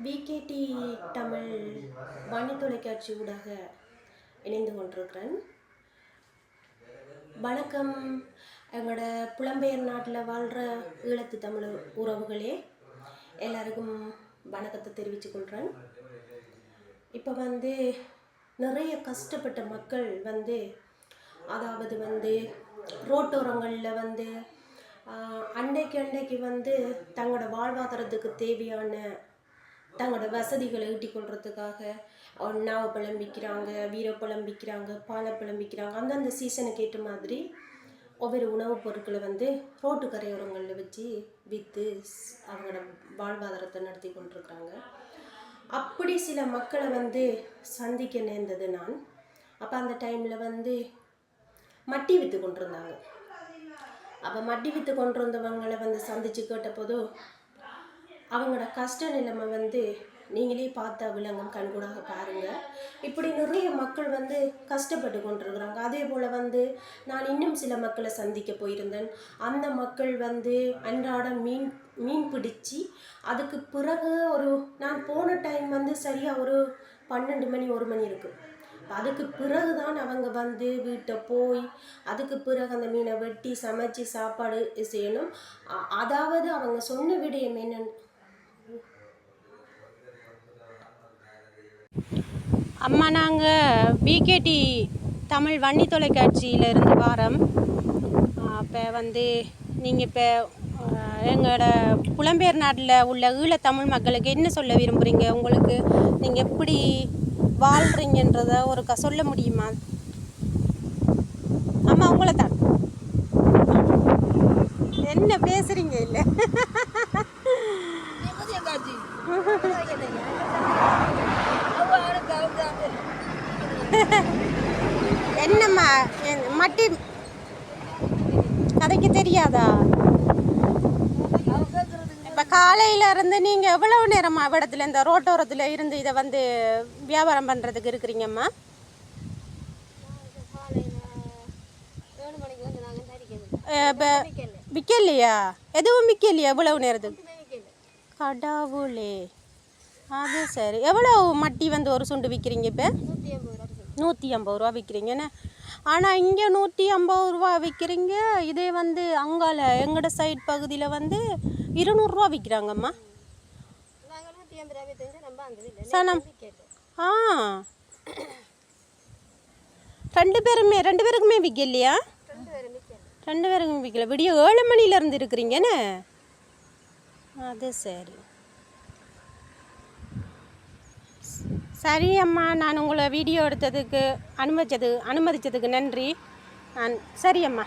விகேடி தமிழ் வாணி தொலைக்காட்சி ஊடாக இணைந்து கொண்டிருக்கிறேன். வணக்கம். எங்களோட புலம்பெயர் நாட்டில் வாழ்கிற ஈழத்து தமிழ் உறவுகளே, எல்லாருக்கும் வணக்கத்தை தெரிவித்து கொள்கிறேன். இப்போ நிறைய கஷ்டப்பட்ட மக்கள் அதாவது ரோட்டோரங்களில் அன்றைக்கு தங்களோட வாழ்வாதாரத்துக்கு தேவையான தங்களோட வசதிகளை ஈட்டிக் கொள்றதுக்காக நாவப்பழம் விற்கிறாங்க, வீரப்பழம் விற்கிறாங்க, பாலப்பழம் விற்கிறாங்க. அந்தந்த சீசனுக்கு ஏற்ற மாதிரி ஒவ்வொரு உணவுப் பொருட்களை ரோட்டு கரையோரங்களில் வச்சு விற்று அவங்களோட வாழ்வாதாரத்தை நடத்தி கொண்டிருக்கிறாங்க. அப்படி சில மக்களை சந்திக்க நேர்ந்தது நான். அப்போ அந்த டைமில் மட்டி விற்று கொண்டிருந்தாங்க. அப்போ மட்டி விற்று கொண்டிருந்தவங்களை சந்தித்து கேட்டபோது அவங்களோட கஷ்ட நிலைமை நீங்களே பார்த்தா விளங்கும், கண்கூடாக பாருங்கள். இப்படி நிறைய மக்கள் கஷ்டப்பட்டு கொண்டிருக்கிறாங்க. அதே போல் நான் இன்னும் சில மக்களை சந்திக்க போயிருந்தேன். அந்த மக்கள் அன்றாட மீன் பிடிச்சி அதுக்கு பிறகு நான் போன டைம் சரியாக ஒரு 12 மணி 1 மணி இருக்குது. அதுக்கு பிறகு தான் அவங்க வீட்டை போய் அதுக்கு பிறகு அந்த மீனை வெட்டி சமைச்சு சாப்பாடு செய்யணும். அதாவது அவங்க சொன்ன விடயம் என்னன்னு, அம்மா நாங்கள் விகேடி தமிழ் வன்னி தொலைக்காட்சியிலேருந்து வாரோம். இப்போ நீங்கள் இப்போ எங்களோட புலம்பெயர் நாட்டில் உள்ள ஈழத்தமிழ் மக்களுக்கு என்ன சொல்ல விரும்புகிறீங்க? உங்களுக்கு நீங்கள் எப்படி வாழ்கிறீங்கன்றத சொல்ல முடியுமா? அம்மா உங்களை தான் என்ன பேசுகிறீங்க? இல்லை என்னம்மா மட்டி கதைக்கு தெரியாதா? இப்போ காலையிலேருந்து நீங்கள் எவ்வளவு நேரமா இடத்துல இந்த ரோட்டோரத்தில் இருந்து இதை வியாபாரம் பண்ணுறதுக்கு இருக்கிறீங்கம்மா? இப்போ விற்கலையா? எதுவும் விற்கலையா இவ்வளவு நேரத்துக்கு? கடவுளே, அது சரி. எவ்வளோ மட்டி ஒரு சுண்டு விற்கிறீங்க? இப்போ 150 ரூபா விற்கிறீங்கன்னு. ஆனால் இங்கே 150 ரூபா விற்கிறீங்க. இதே அங்கால எங்களோட சைட் பகுதியில் 200 ரூபா விற்கிறாங்கம்மா. சனம் ரெண்டு பேருக்குமே விற்கலையா? 2 பேருக்குமே விற்கல. விடிய 7 மணிலேருந்து இருக்கிறீங்கன்னு. அது சரி. சரி அம்மா, நான் உங்களை வீடியோ எடுத்ததுக்கு அனுமதிச்சதுக்கு நன்றி. சரி அம்மா.